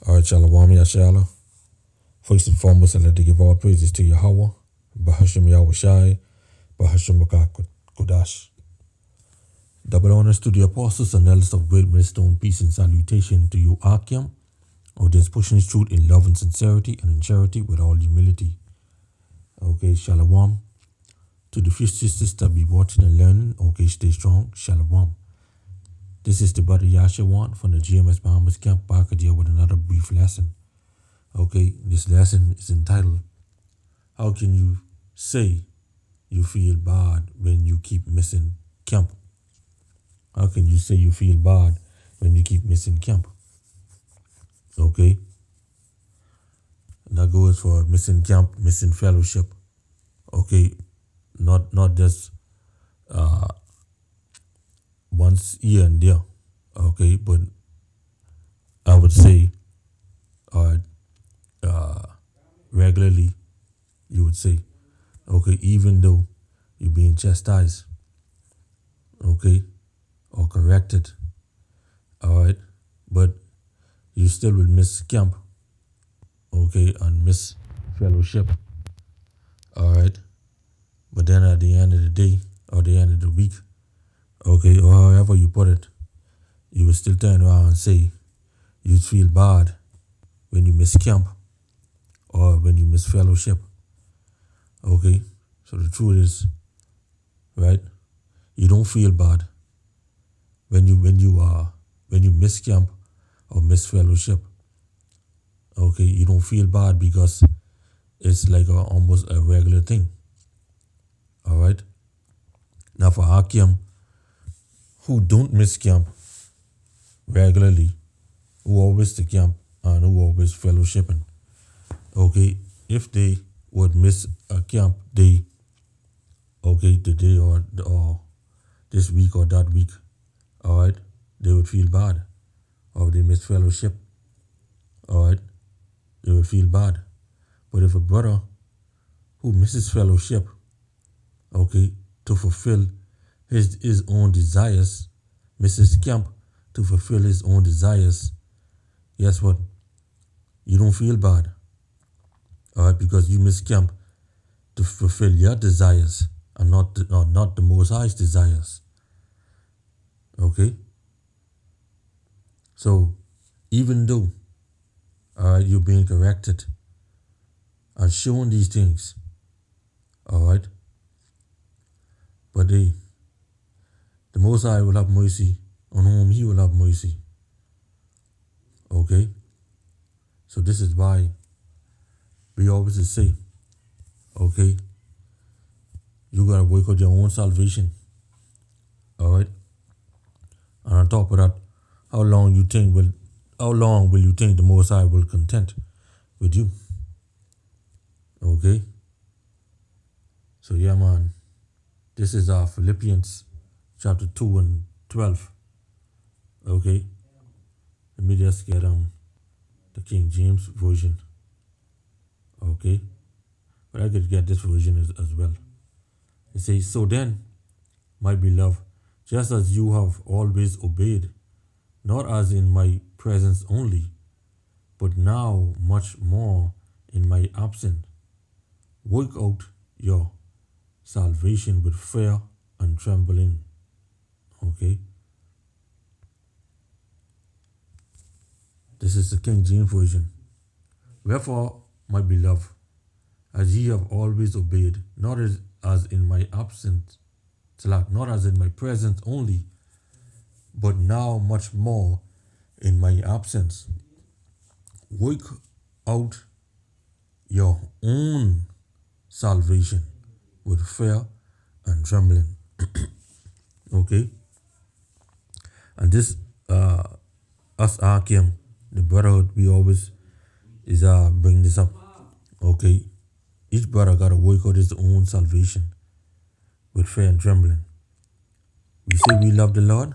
All right, Qam Yasharahla. First and foremost, I'd like to give all praises to Yahweh, Bahasham Yahweh Shai, Bahasham Kodash. Double honors to the apostles and elders of great millstone, peace and salutation to you, Qam, audience pushing his truth in love and sincerity and in charity with all humility. Okay, Shalom. To the few sisters that be watching and learning, okay, stay strong, Shalom. This is the brother Yashawan from the GMS Bahamas Camp, back again with another brief lesson. Okay, this lesson is entitled, How Can You Say You Feel Bad When You Keep Missing Camp? How can you say you feel bad when you keep missing camp? Okay, and that goes for missing camp, missing fellowship. Okay, not just once here and there. Okay, but I would say regularly, you would say, okay, even though you're being chastised, okay, or corrected, all right, but you still will miss camp, okay, and miss fellowship, all right, but then at the end of the day, or the end of the week, okay, or however you put it, you will still turn around and say you feel bad when you miss camp or when you miss fellowship. Okay, so the truth is, right, you don't feel bad when you miss camp or miss fellowship. Okay, you don't feel bad because it's like almost a regular thing. All right. Now for Qam who don't miss camp regularly, who always to camp and who always fellowshipping, okay, if they would miss a camp day, okay, today or this week or that week, all right, they would feel bad. Or if they miss fellowship, all right, they would feel bad. But if a brother who misses fellowship, okay, to fulfill his own desires, misses camp to fulfill his own desires, guess what? You don't feel bad, all right, because you miss camp to fulfill your desires and not the Most High's desires. Okay? So, even though you're being corrected and shown these things, all right, but the Most High will have mercy on whom He will have mercy. Okay? So this is why we always say, okay, you gotta work out your own salvation. All right? And on top of that, how long will you think the Most High will content with you? Okay? So yeah, man. This is Philippians chapter 2 and 12. Okay? Let me just get the King James version. Okay? But I could get this version as well. It says, So then, my beloved, just as you have always obeyed, not as in my presence only, but now much more in my absence, work out your salvation with fear and trembling. Okay? This is the King James Version. Wherefore, my beloved, as ye have always obeyed, not as in my absence, not as in my presence only, but now much more in my absence, work out your own salvation with fear and trembling. Okay? And this, us Qam, the brotherhood, we always is bring this up. Okay? Each brother got to work out his own salvation with fear and trembling. We say we love the Lord,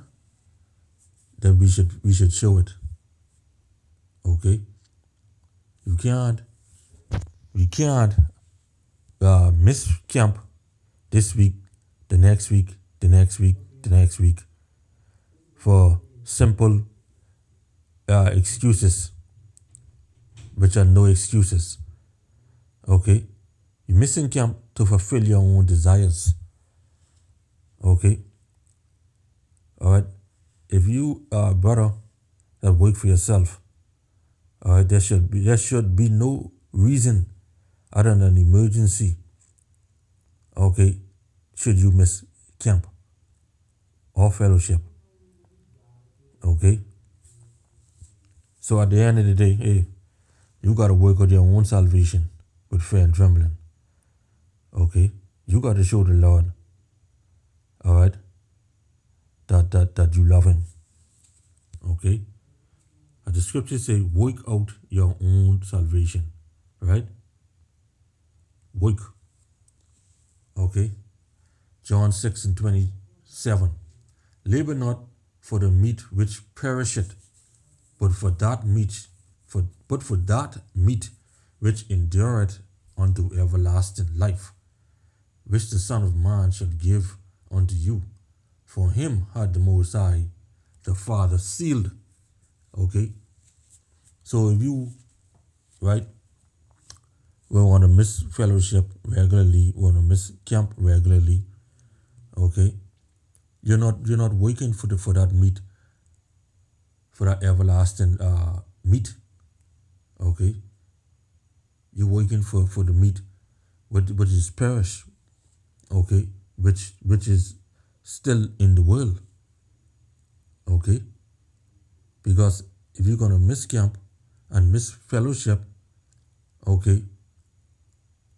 then we should show it. Okay? We can't miss camp this week, the next week, the next week, the next week for simple excuses, which are no excuses. Okay? You're missing camp to fulfill your own desires. Okay? All right? If you are a brother that work for yourself, all right, there should be no reason other than emergency. Okay? Should you miss camp or fellowship? Okay? So at the end of the day, hey, you gotta work on your own salvation with fear and trembling. Okay? You gotta show the Lord, all right, that you love him. Okay? As the scriptures say, work out your own salvation. Right? Work. Okay? John 6:27. Labor not for the meat which perisheth, but for that meat, for that meat which endureth unto everlasting life, which the Son of Man shall give unto you. For him had the Most High, the Father, sealed. Okay? So if you, right, we want to miss fellowship regularly, want to miss camp regularly, okay, you're not waiting for that meat, for that everlasting meat. Okay? You're waiting for the meat which is perish, okay, which is still in the world. Okay? Because if you're gonna miss camp and miss fellowship, okay,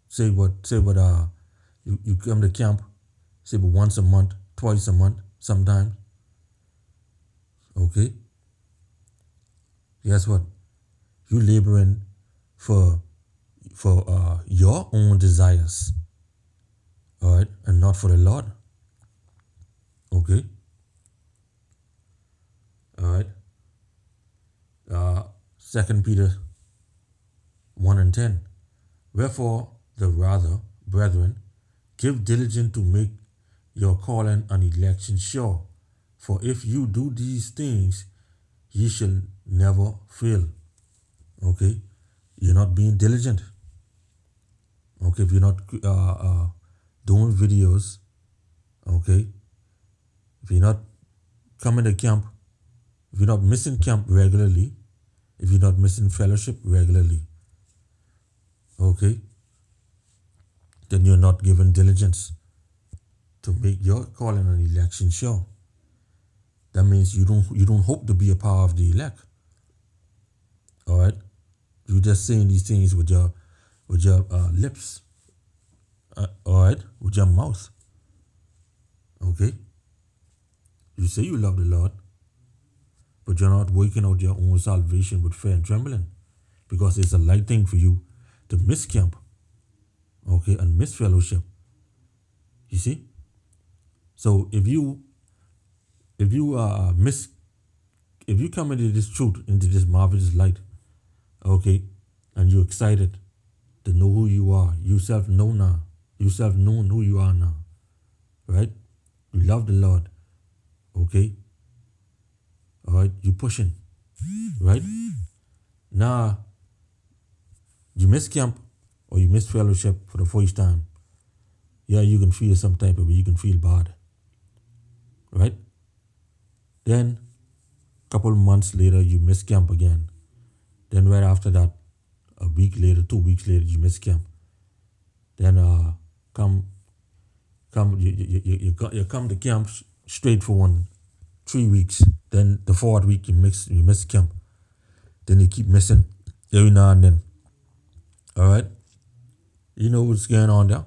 say what you come to camp, say but once a month, twice a month, sometimes. Okay? Guess what? You laboring for your own desires, all right, and not for the Lord. Okay? All right? 2 Peter 1:10. Wherefore the rather, brethren, give diligence to make your calling and election sure. For if you do these things, ye shall never fail. Okay? You're not being diligent. Okay? If you're not doing videos, okay? If you're not coming to camp, if you're not missing camp regularly, if you're not missing fellowship regularly, okay, then you're not giving diligence to make your calling and election sure. That means you don't hope to be a part of the elect. All right, you're just saying these things with your lips. All right, with your mouth. Okay, you say you love the Lord, but you're not working out your own salvation with fear and trembling, because it's a light thing for you to miss camp, okay, and miss fellowship. You see? So if you come into this truth, into this marvelous light, okay, and you're excited to know who you are, you self-know now, you self-known who you are now, right? You love the Lord, okay? All right, you pushing, right? Now, you miss camp or you miss fellowship for the first time. Yeah, you can feel some type of way, you can feel bad, right? Then, a couple of months later, you miss camp again. Then right after that, a week later, 2 weeks later, you miss camp. Then you come to camp straight for 3 weeks. Then the 4th week you miss camp. Then you keep missing every now and then. All right, you know what's going on there.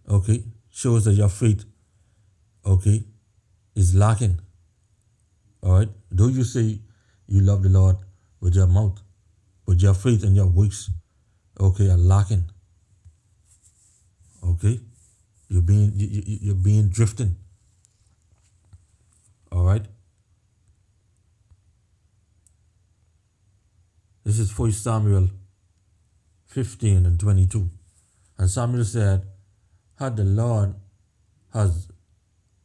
Okay, shows that your faith, okay, is lacking. All right, though you say you love the Lord with your mouth, but your faith and your works, okay, are lacking. Okay, you're being drifting. All right. This is 1 Samuel 15:22. And Samuel said, had the Lord has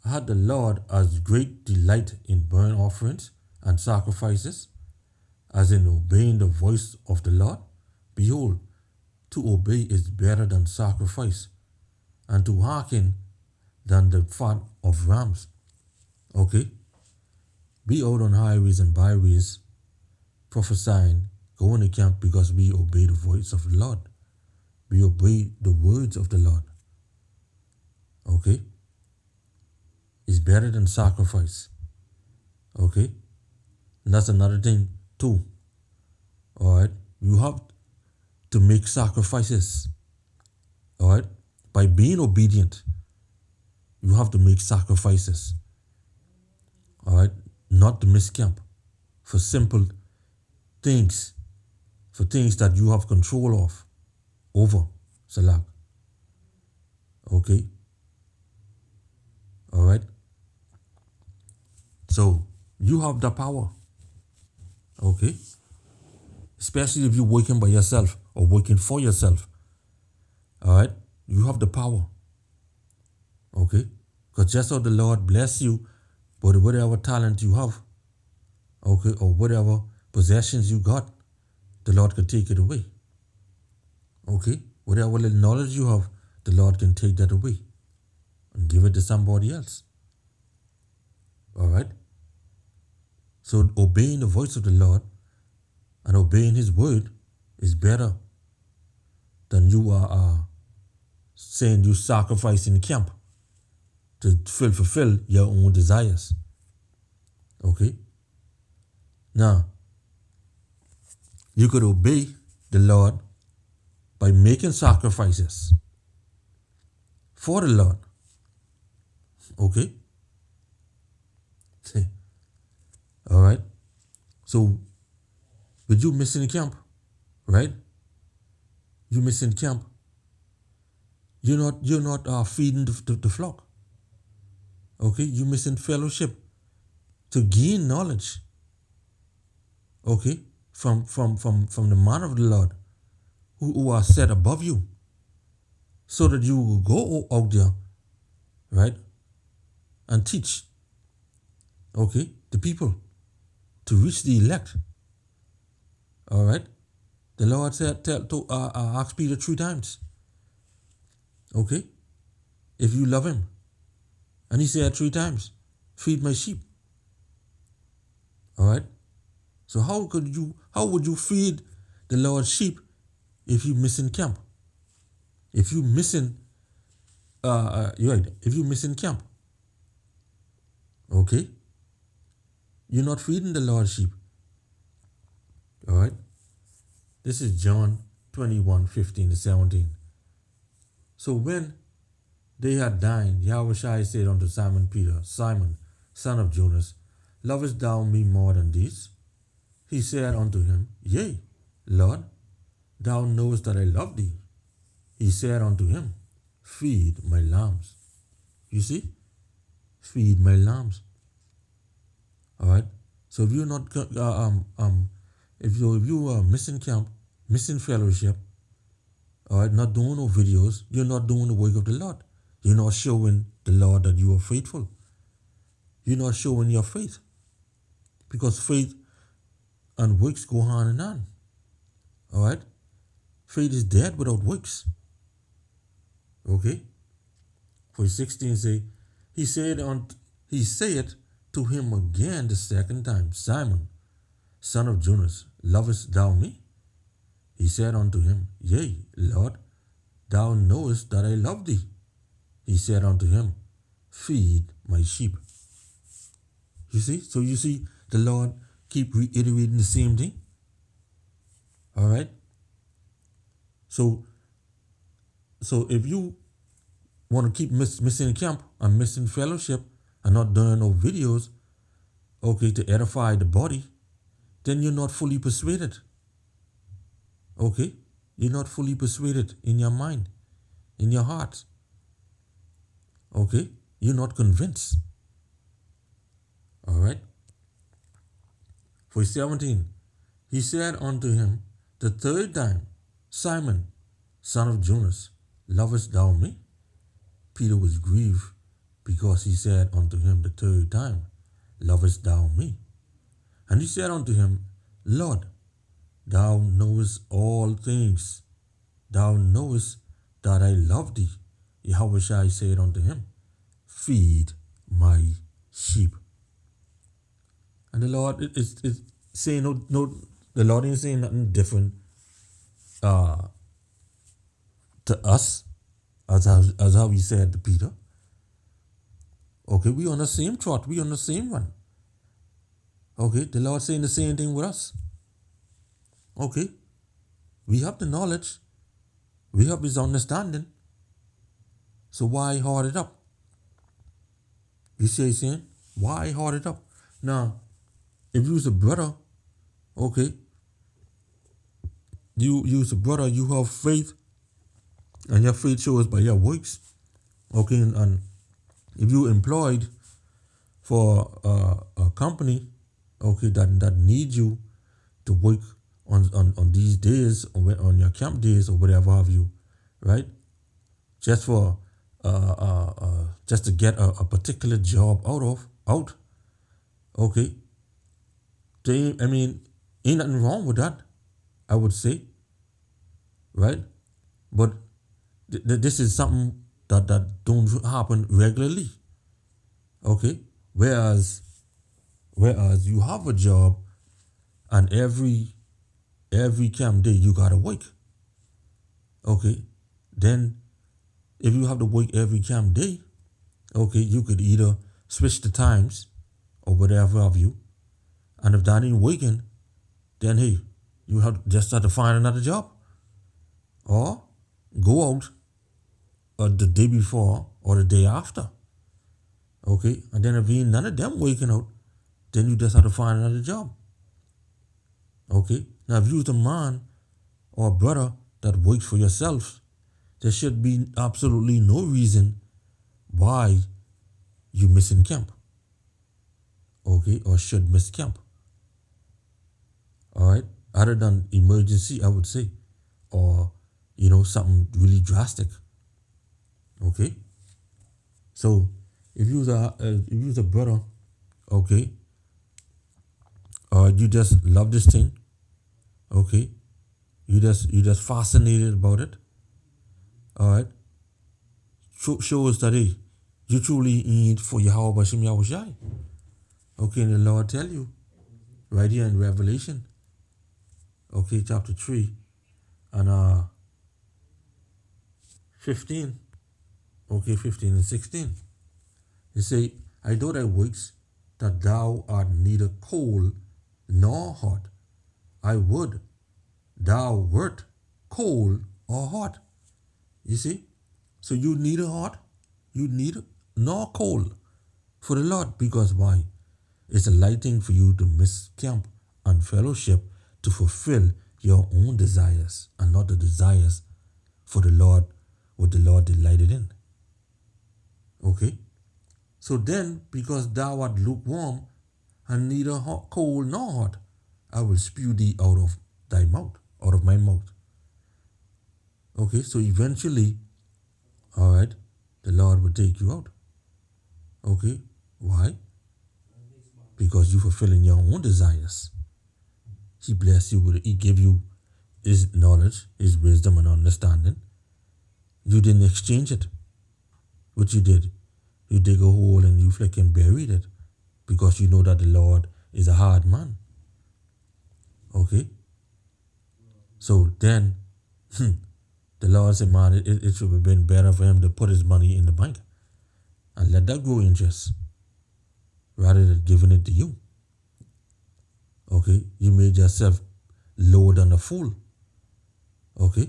Had the Lord as great delight in burnt offerings and sacrifices, as in obeying the voice of the Lord? Behold, to obey is better than sacrifice, and to hearken than the fat of rams. Okay? Be out on highways and byways, prophesying, go in the camp because we obey the voice of the Lord. We obey the words of the Lord. Okay? It's better than sacrifice. Okay? And that's another thing too. Alright? You have to make sacrifices. Alright? By being obedient, you have to make sacrifices. Alright? Not to miss camp. For simple things. For things that you have control of. Over. Salak. Okay? Alright? So, you have the power. Okay? Especially if you're working by yourself or working for yourself. Alright? You have the power. Okay? Because just how the Lord bless you with whatever talent you have, okay, or whatever possessions you got, the Lord can take it away. Okay? Whatever little knowledge you have, the Lord can take that away and give it to somebody else. Alright? So obeying the voice of the Lord and obeying His word is better than you are saying you sacrifice in camp to fulfill your own desires. Okay? Now, you could obey the Lord by making sacrifices for the Lord. Okay? Alright? So, with you missing camp, right? You missing camp. You're not feeding the flock. Okay? You missing fellowship to gain knowledge. Okay? From the man of the Lord who are set above you. So that you will go out there, right? And teach. Okay? The people to reach the elect. All right? The Lord said, ask Peter 3 times. Okay? If you love him. And he said 3 times, feed my sheep. All right? So how would you feed the Lord's sheep if you missing camp? If you missing, if you missing camp. Okay? You're not feeding the Lord's sheep. All right? This is John 21:15-17. So when they had dined, Yahushua said unto Simon Peter, Simon, son of Jonas, lovest thou me more than these? He said unto him, Yea, Lord, thou knowest that I love thee. He said unto him, Feed my lambs. You see? Feed my lambs. All right? So if you're not, if you are missing camp, missing fellowship, all right, not doing no videos, you're not doing the work of the Lord. You're not showing the Lord that you are faithful. You're not showing your faith. Because faith and works go hand in hand. All right? Faith is dead without works. Okay? Verse 16 say, He said to him again the second time, Simon, son of Jonas, lovest thou me? He said unto him, Yea, Lord, thou knowest that I love thee. He said unto him, Feed my sheep. You see? So you see the Lord keep reiterating the same thing. All right? So if you want to keep missing camp and missing fellowship and not doing no videos, okay, to edify the body, then you're not fully persuaded. Okay? You're not fully persuaded in your mind, in your heart. Okay? You're not convinced. All right? Verse 17, He said unto him the third time, Simon, son of Jonas, lovest thou me? Peter was grieved because he said unto him the third time, Lovest thou me? And he said unto him, Lord, thou knowest all things. Thou knowest that I love thee. Yahushua said unto him, Feed my sheep. And the Lord is saying no, the Lord ain't saying nothing different to us as how he said to Peter. Okay, we on the same trot, we on the same one. Okay, the Lord saying the same thing with us. Okay, we have the knowledge, we have his understanding. So why hard it up? You see what he's saying? Why hard it up? Now, if you was a brother, okay, you as a brother, you have faith, and your faith shows by your works. Okay, and if you employed for a company, okay, that needs you to work on these days, on your camp days or whatever have you, right? Just for just to get a particular job out. Okay. I mean, ain't nothing wrong with that, I would say, right? But this is something that don't happen regularly. Okay. Whereas you have a job, and every camp day you gotta work. Okay. Then if you have to work every camp day, okay, you could either switch the times or whatever have you. And if that ain't working, then hey, you have to find another job. Or go out the day before or the day after. Okay? And then if ain't none of them working out, then you just have to find another job. Okay? Now if you're a man or a brother that works for yourself, there should be absolutely no reason why you missing camp. Okay? Or should miss camp. Alright? Other than emergency, I would say. Or, something really drastic. Okay? So, if you was a brother, okay, or you just love this thing, okay, you just fascinated about it, alright, shows that, hey, you truly ain't for Yahweh Bashim Yahushai. Okay, and the Lord tell you, right here in Revelation, okay, chapter 3, and 15, okay, 15 and 16. He say, I know thy works, that thou art neither cold nor hot. I would thou wert cold or hot. You see? So you neither hot, you neither nor cold for the Lord. Because why? It's a light thing for you to miss camp and fellowship to fulfill your own desires and not the desires for the Lord, what the Lord delighted in. Okay? So then, because thou art lukewarm and neither hot, cold nor hot, I will spew thee out of thy mouth, out of my mouth. Okay, so eventually, all right, the Lord will take you out. Okay, why? Because you're fulfilling your own desires. He bless you with it. He give you his knowledge, his wisdom and understanding. You didn't exchange it. What you did, you dig a hole and you flicking buried it because you know that the Lord is a hard man. Okay? So then, the Lord said, man, it should have been better for him to put his money in the bank and let that grow interest rather than giving it to you. Okay? You made yourself lower than a fool. Okay?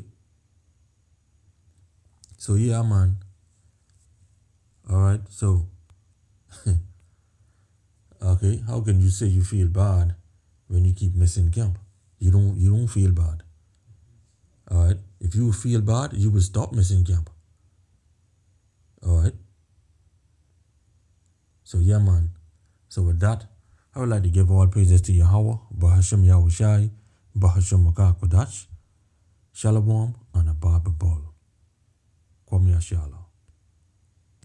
So yeah, man. Alright, so okay, how can you say you feel bad when you keep missing camp? You don't feel bad. Alright? If you feel bad, you will stop missing camp. Alright? So yeah, man. So with that, I would like to give all praises to Yahweh, Bahasham Yahushai, Bahasham Makak Wadash, Shalom, and a Bible Ball. Qam Yasharahla.